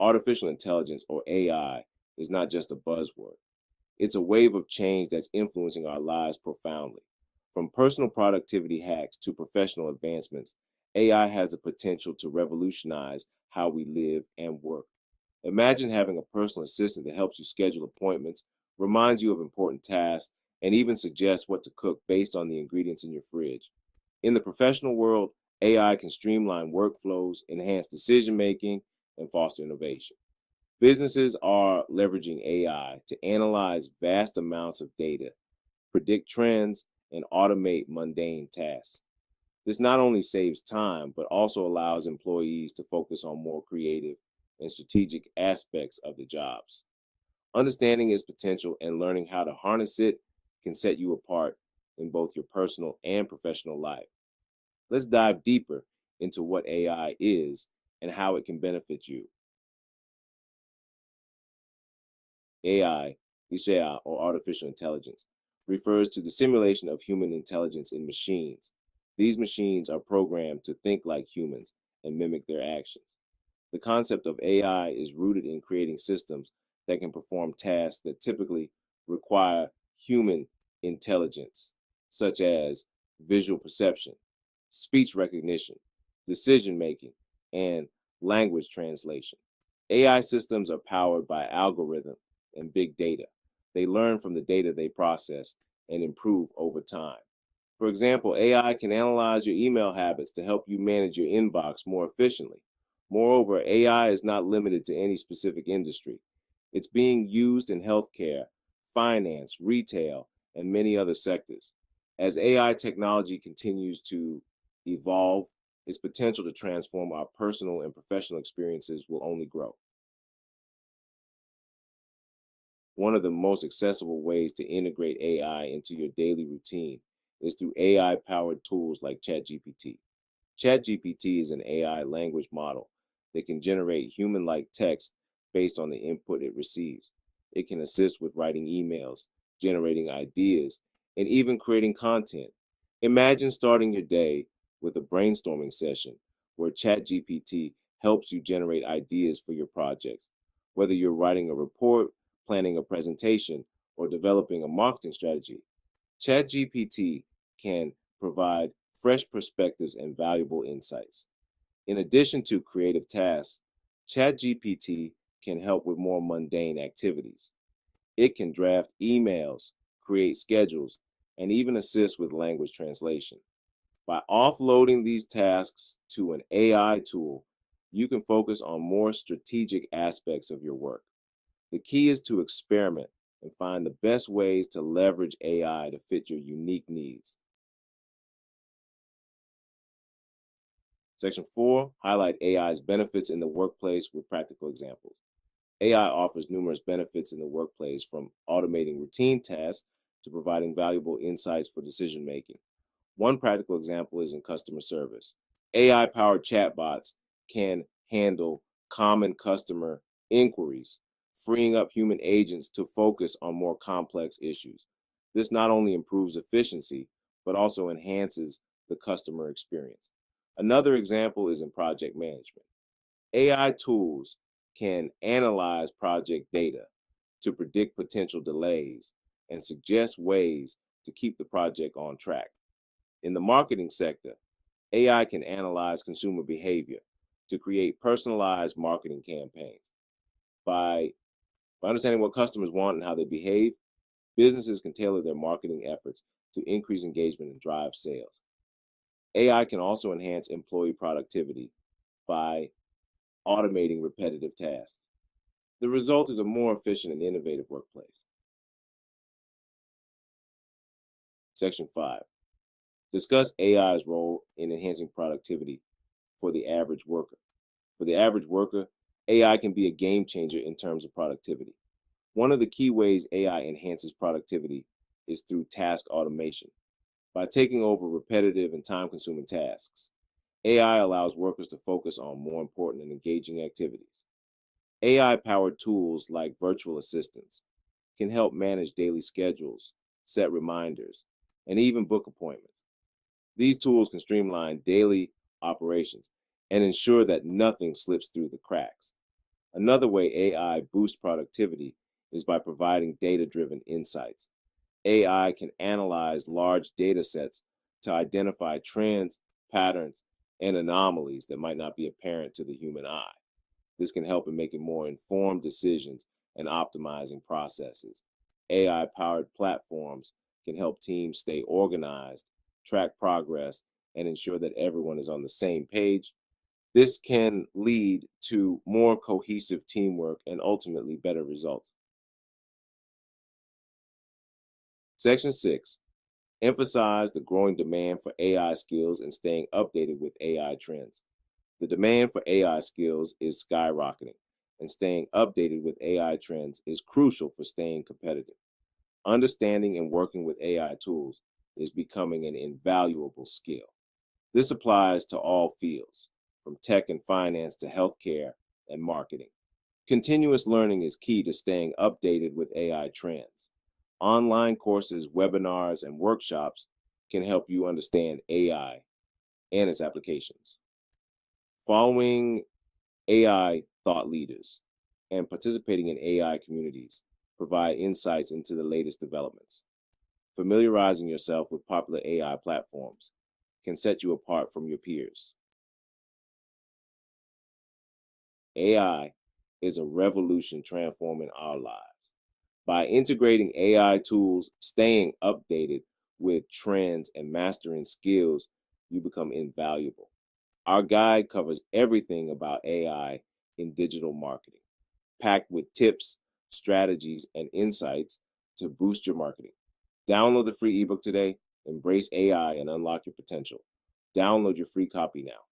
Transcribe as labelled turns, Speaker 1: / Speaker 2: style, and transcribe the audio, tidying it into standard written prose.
Speaker 1: Artificial intelligence, or AI, is not just a buzzword. It's a wave of change that's influencing our lives profoundly. From personal productivity hacks to professional advancements, AI has the potential to revolutionize how we live and work. Imagine having a personal assistant that helps you schedule appointments, reminds you of important tasks, and even suggests what to cook based on the ingredients in your fridge. In the professional world, AI can streamline workflows, enhance decision making, and foster innovation. Businesses are leveraging AI to analyze vast amounts of data, predict trends, and automate mundane tasks. This not only saves time, but also allows employees to focus on more creative and strategic aspects of the jobs. Understanding its potential and learning how to harness it can set you apart in both your personal and professional life. Let's dive deeper into what AI is and how it can benefit you. AI, or artificial intelligence, refers to the simulation of human intelligence in machines. These machines are programmed to think like humans and mimic their actions. The concept of AI is rooted in creating systems that can perform tasks that typically require human intelligence, such as visual perception, speech recognition, decision making, and language translation. AI systems are powered by algorithm and big data. They learn from the data they process and improve over time. For example, AI can analyze your email habits to help you manage your inbox more efficiently. Moreover, AI is not limited to any specific industry. It's being used in healthcare, finance, retail, and many other sectors. As AI technology continues to evolve, its potential to transform our personal and professional experiences will only grow. One of the most accessible ways to integrate AI into your daily routine is through AI powered tools like ChatGPT. ChatGPT is an AI language model that can generate human like text based on the input it receives. It can assist with writing emails, generating ideas, and even creating content. Imagine starting your day with a brainstorming session where ChatGPT helps you generate ideas for your projects. Whether you're writing a report, planning a presentation, or developing a marketing strategy, ChatGPT can provide fresh perspectives and valuable insights. In addition to creative tasks, ChatGPT can help with more mundane activities. It can draft emails, create schedules, and even assist with language translation. By offloading these tasks to an AI tool, you can focus on more strategic aspects of your work. The key is to experiment and find the best ways to leverage AI to fit your unique needs. Section 4, highlight AI's benefits in the workplace with practical examples. AI offers numerous benefits in the workplace, from automating routine tasks to providing valuable insights for decision making. One practical example is in customer service. AI powered chatbots can handle common customer inquiries, freeing up human agents to focus on more complex issues. This not only improves efficiency, but also enhances the customer experience. Another example is in project management. AI tools can analyze project data to predict potential delays and suggest ways to keep the project on track. In the marketing sector, AI can analyze consumer behavior to create personalized marketing campaigns. By, by understanding what customers want and how they behave, businesses can tailor their marketing efforts to increase engagement and drive sales. AI can also enhance employee productivity by automating repetitive tasks. The result is a more efficient and innovative workplace. Section 5. Discuss AI's role in enhancing productivity for the average worker. For the average worker, AI can be a game changer in terms of productivity. One of the key ways AI enhances productivity is through task automation. By taking over repetitive and time-consuming tasks, AI allows workers to focus on more important and engaging activities. AI-powered tools like virtual assistants can help manage daily schedules, set reminders, and even book appointments. These tools can streamline daily operations and ensure that nothing slips through the cracks. Another way AI boosts productivity is by providing data driven insights. AI can analyze large data sets to identify trends, patterns, and anomalies that might not be apparent to the human eye. This can help in making more informed decisions and optimizing processes. AI powered platforms can help teams stay organized, track progress, and ensure that everyone is on the same page. This can lead to more cohesive teamwork and ultimately better results. Section 6: emphasize the growing demand for AI skills and staying updated with AI trends. The demand for AI skills is skyrocketing, and staying updated with AI trends is crucial for staying competitive. Understanding and working with AI tools is becoming an invaluable skill. This applies to all fields, from tech and finance to healthcare and marketing. Continuous learning is key to staying updated with AI trends. Online courses, webinars, and workshops can help you understand AI and its applications. Following AI thought leaders and participating in AI communities provide insights into the latest developments. Familiarizing yourself with popular AI platforms can set you apart from your peers. AI is a revolution transforming our lives. By integrating AI tools, staying updated with trends, and mastering skills, you become invaluable. Our guide covers everything about AI in digital marketing, packed with tips, strategies, and insights to boost your marketing. Download the free ebook today. Embrace AI and unlock your potential. Download your free copy now.